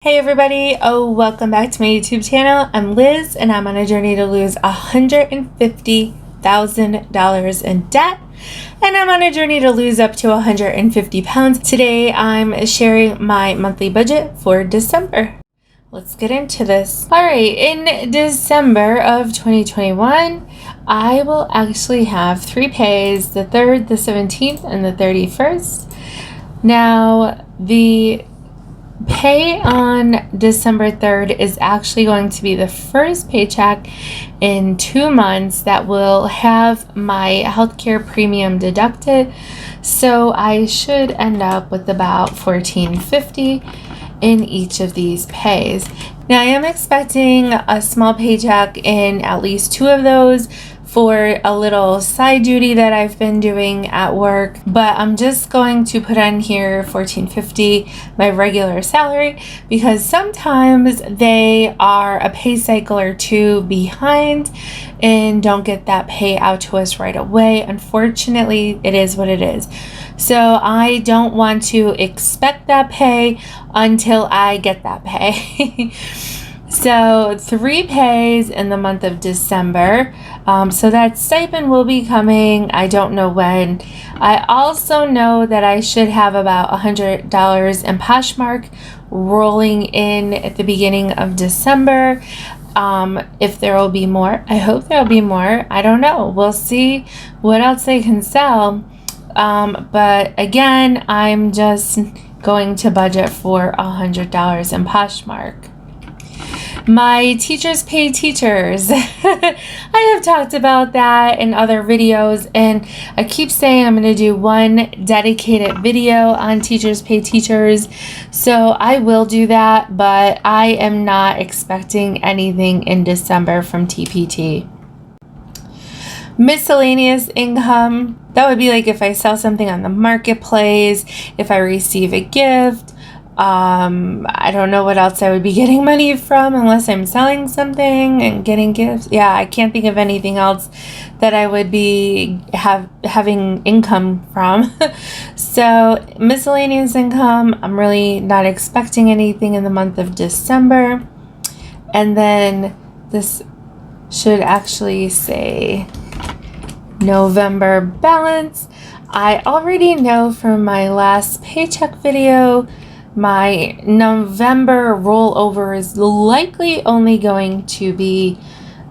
Hey everybody, welcome back to my YouTube channel. I'm Liz and I'm on a journey to lose $150,000 in debt, and I'm on a journey to lose up to 150 pounds. Today I'm sharing my monthly budget for December. Let's get into this. Alright, in December of 2021, I will actually have 3 pays, the 3rd, the 17th, and the 31st. Now, the pay on December 3rd is actually going to be the first paycheck in 2 months that will have my healthcare premium deducted. So I should end up with about $14.50 in each of these pays. Now I am expecting a small paycheck in at least 2 of those for a little side duty that I've been doing at work, but I'm just going to put on here $14.50, my regular salary, because sometimes they are a pay cycle or 2 behind and don't get that pay out to us right away. Unfortunately, it is what it is. So I don't want to expect that pay until I get that pay. So 3 pays in the month of December. So that stipend will be coming. I don't know when. I also know that I should have about $100 in Poshmark rolling in at the beginning of December. If there will be more, I hope there will be more. I don't know. We'll see what else they can sell. But again, I'm just going to budget for $100 in Poshmark. My teachers pay teachers. I have talked about that in other videos, and I keep saying I'm going to do one dedicated video on teachers pay teachers. So I will do that, but I am not expecting anything in December from TPT. Miscellaneous income, that would be like if I sell something on the marketplace, if I receive a gift. I don't know what else I would be getting money from unless I'm selling something and getting gifts. Yeah, I can't think of anything else that I would be having income from. So miscellaneous income, I'm really not expecting anything in the month of December. And then this should actually say November balance. I already know from my last paycheck video my November rollover is likely only going to be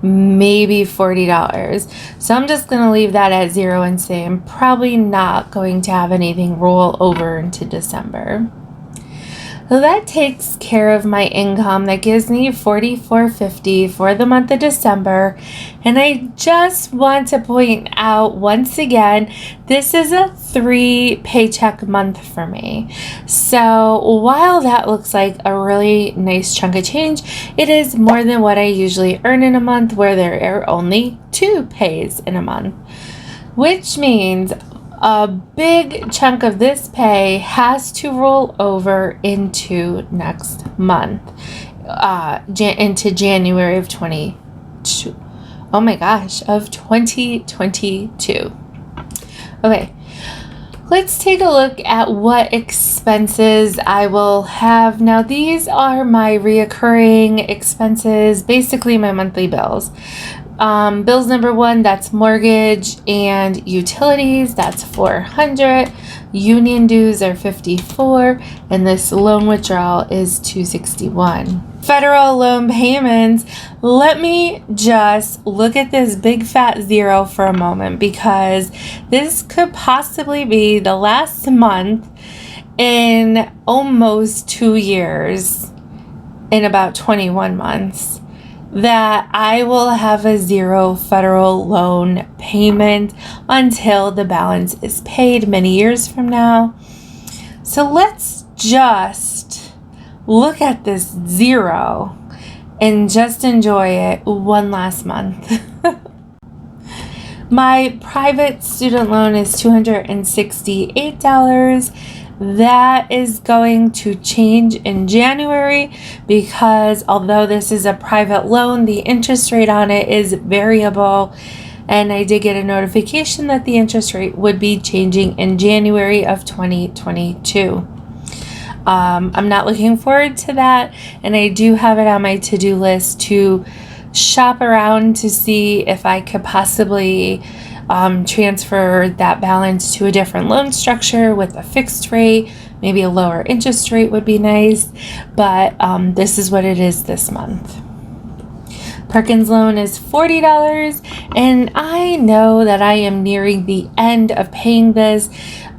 maybe $40. So I'm just going to leave that at 0 and say I'm probably not going to have anything roll over into December. So that takes care of my income. That gives me $44.50 for the month of December. And I just want to point out once again, this is a 3 paycheck month for me. So while that looks like a really nice chunk of change, it is more than what I usually earn in a month, where there are only 2 pays in a month, which means a big chunk of this pay has to roll over into next month, into January of 2022. Okay, let's take a look at what expenses I will have. Now, these are my reoccurring expenses, basically my monthly bills. Bills number 1, that's mortgage and utilities, that's $400. Union dues are $54, and this loan withdrawal is $261. Federal loan payments, let me just look at this big fat 0 for a moment, because this could possibly be the last month in almost 2 years, in about 21 months, that I will have a 0 federal loan payment until the balance is paid many years from now. So let's just look at this 0 and just enjoy it one last month. My private student loan is $268. That is going to change in January, because although this is a private loan, the interest rate on it is variable, and I did get a notification that the interest rate would be changing in January of 2022. I'm not looking forward to that, and I do have it on my to-do list to shop around to see if I could possibly transfer that balance to a different loan structure with a fixed rate. Maybe a lower interest rate would be nice, but this is what it is this month. Perkins loan is $40, and I know that I am nearing the end of paying this.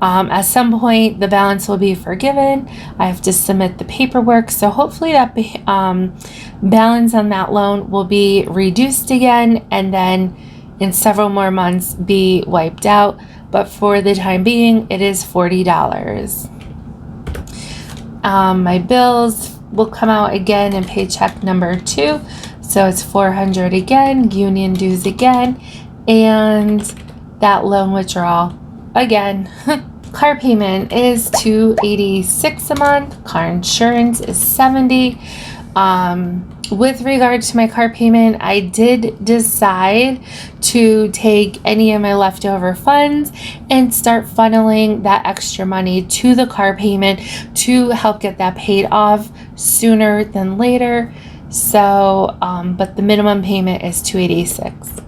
At some point, the balance will be forgiven. I have to submit the paperwork, so hopefully that balance on that loan will be reduced again, and then in several more months be wiped out. But for the time being, it is $40. My bills will come out again in paycheck number 2. So it's $400 again, union dues again, and that loan withdrawal again. Car payment is $286 a month. Car insurance is $70. With regard to my car payment, I did decide to take any of my leftover funds and start funneling that extra money to the car payment to help get that paid off sooner than later. So, but the minimum payment is $286.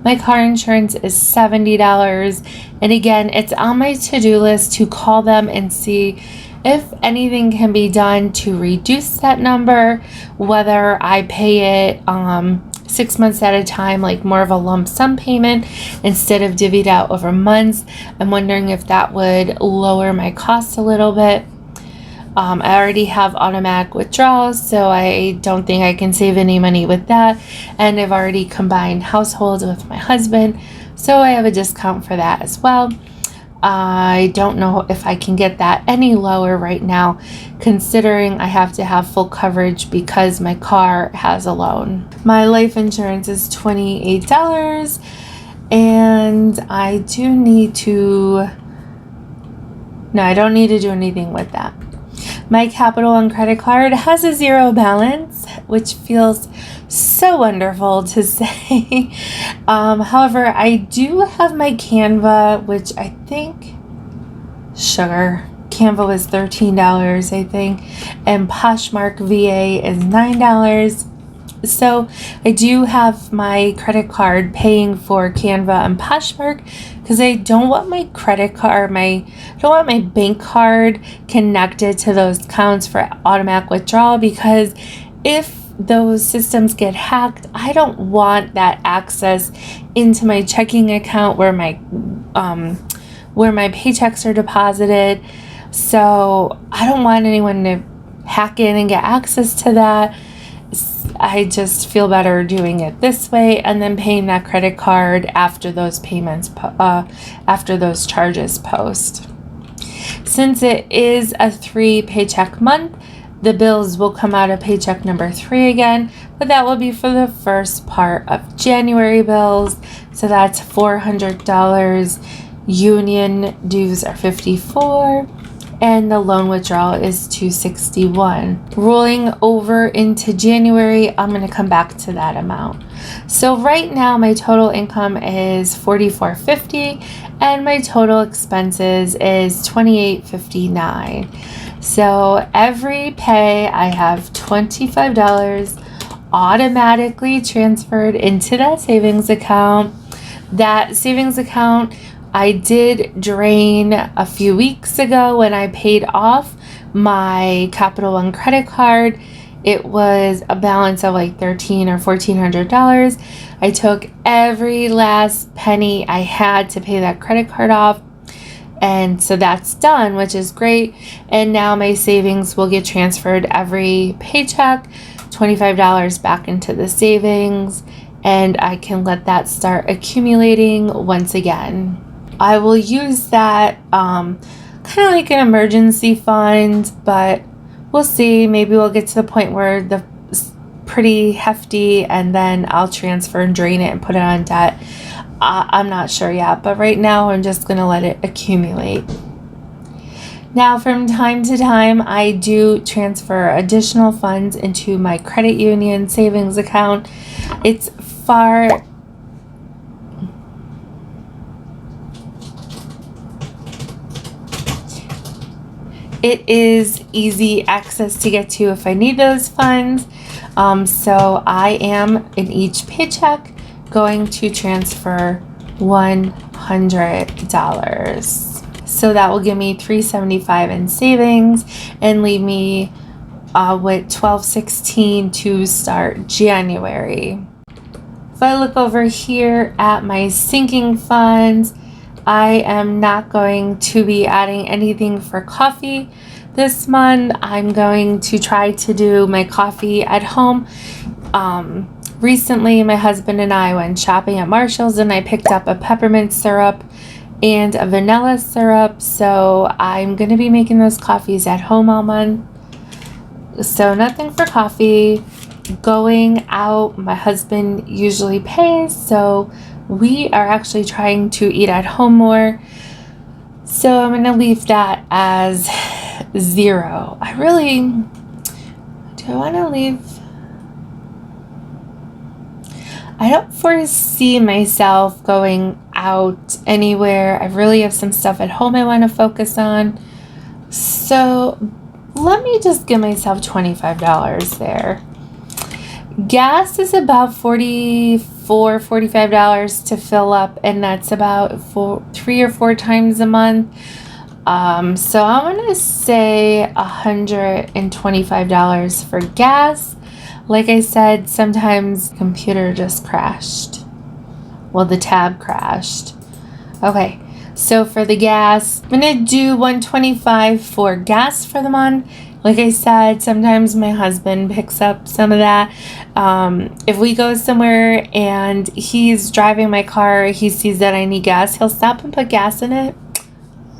My car insurance is $70. And again, it's on my to-do list to call them and see if anything can be done to reduce that number, whether I pay it 6 months at a time, like more of a lump sum payment instead of divvied out over months. I'm wondering if that would lower my costs a little bit. I already have automatic withdrawals, so I don't think I can save any money with that. And I've already combined households with my husband, so I have a discount for that as well. I don't know if I can get that any lower right now, considering I have to have full coverage because my car has a loan. My life insurance is $28, and I do need to... No, I don't need to do anything with that. My Capital One credit card has a zero balance, which feels so wonderful to say. However, I do have my Canva, which I think, Canva was $13, I think, and Poshmark VA is $9. So I do have my credit card paying for Canva and Poshmark because I don't want my credit card, I don't want my bank card connected to those accounts for automatic withdrawal, because if those systems get hacked, I don't want that access into my checking account where my paychecks are deposited. So I don't want anyone to hack in and get access to that. I just feel better doing it this way and then paying that credit card after those payments, after those charges post. Since it is a 3 paycheck month, the bills will come out of paycheck number 3 again, but that will be for the first part of January bills. So that's $400. Union dues are $54. And the loan withdrawal is $261. Rolling over into January, I'm going to come back to that amount. So right now my total income is $44.50 and my total expenses is $28.59. So every pay I have $25 automatically transferred into that savings account. That savings account I did drain a few weeks ago when I paid off my Capital One credit card. It was a balance of like $1,300 or $1,400. I took every last penny I had to pay that credit card off. And so that's done, which is great. And now my savings will get transferred every paycheck, $25 back into the savings, and I can let that start accumulating once again. I will use that kind of like an emergency fund, but we'll see. Maybe we'll get to the point where the pretty hefty and then I'll transfer and drain it and put it on debt. I'm not sure yet, but right now I'm just going to let it accumulate. Now, from time to time, I do transfer additional funds into my credit union savings account. It's far it is easy access to get to if I need those funds. So I am in each paycheck going to transfer $100. So that will give me $375 in savings and leave me with $1,216 to start January. If I look over here at my sinking funds, I am not going to be adding anything for coffee this month. I'm going to try to do my coffee at home. Recently, my husband and I went shopping at Marshall's and I picked up a peppermint syrup and a vanilla syrup. So I'm going to be making those coffees at home all month. So nothing for coffee. Going out, my husband usually pays, so we are actually trying to eat at home more. So I'm going to leave that as 0. Do I want to leave? I don't foresee myself going out anywhere. I really have some stuff at home I want to focus on. So let me just give myself $25 there. Gas is about $45 to fill up, and that's about 3 or 4 times a month. So I'm going to say $125 for gas. Like I said, sometimes the computer just crashed. Well, the tab crashed. Okay, so for the gas, I'm going to do $125 for gas for the month. Like I said, sometimes my husband picks up some of that. If we go somewhere and he's driving my car, he sees that I need gas, he'll stop and put gas in it.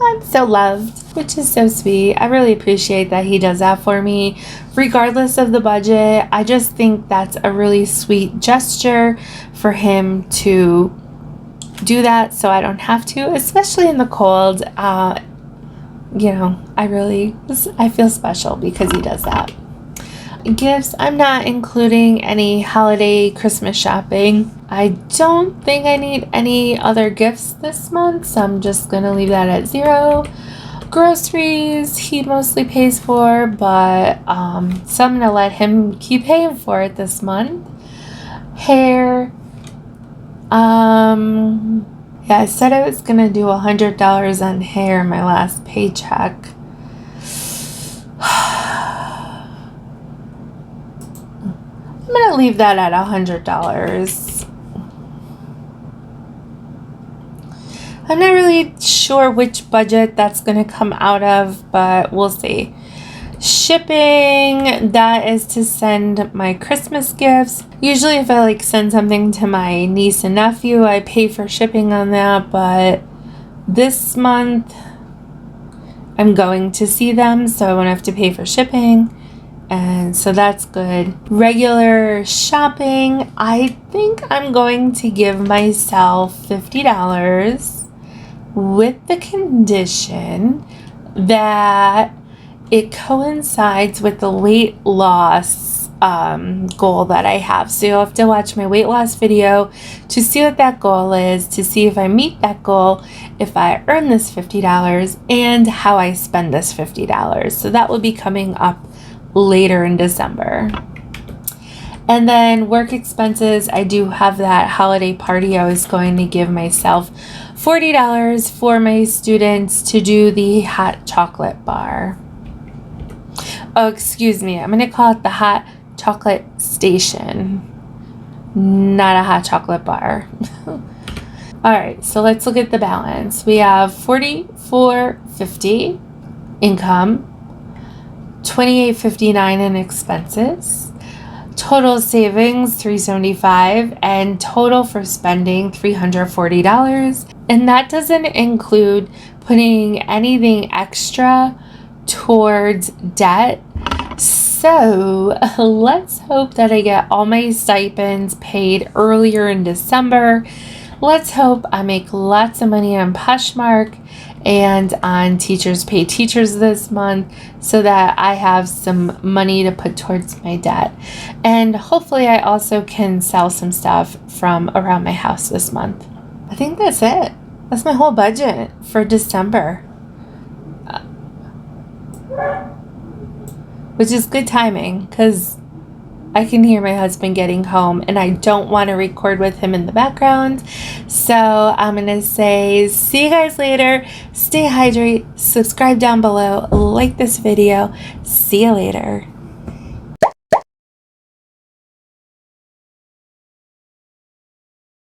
I'm so loved, which is so sweet. I really appreciate that he does that for me, regardless of the budget. I just think that's a really sweet gesture for him to do that so I don't have to, especially in the cold. I feel special because he does that. Gifts, I'm not including any holiday Christmas shopping. I don't think I need any other gifts this month, so I'm just going to leave that at 0. Groceries, he mostly pays for, but so I'm going to let him keep paying for it this month. Hair, yeah, I said I was going to do $100 on hair in my last paycheck. I'm going to leave that at $100. I'm not really sure which budget that's going to come out of, but we'll see. Shipping, that is to send my Christmas gifts. Usually if I send something to my niece and nephew, I pay for shipping on that, but this month I'm going to see them, so I won't have to pay for shipping, and so that's good. Regular shopping, I think I'm going to give myself $50 with the condition that it coincides with the weight loss goal that I have. So you'll have to watch my weight loss video to see what that goal is, to see if I meet that goal, if I earn this $50, and how I spend this $50. So that will be coming up later in December. And then work expenses, I do have that holiday party. I was going to give myself $40 for my students to do the hot chocolate bar. Oh, excuse me. I'm going to call it the hot chocolate station, not a hot chocolate bar. All right, so let's look at the balance. We have $44.50 income, $28.59 in expenses, total savings $375, and total for spending $340. And that doesn't include putting anything extra towards debt. So let's hope that I get all my stipends paid earlier in December. Let's hope I make lots of money on Poshmark and on Teachers Pay Teachers this month so that I have some money to put towards my debt. And hopefully I also can sell some stuff from around my house this month. I think that's it. That's my whole budget for December. which is good timing because I can hear my husband getting home and I don't want to record with him in the background. So I'm going to say, see you guys later. Stay hydrated. Subscribe down below. Like this video. See you later.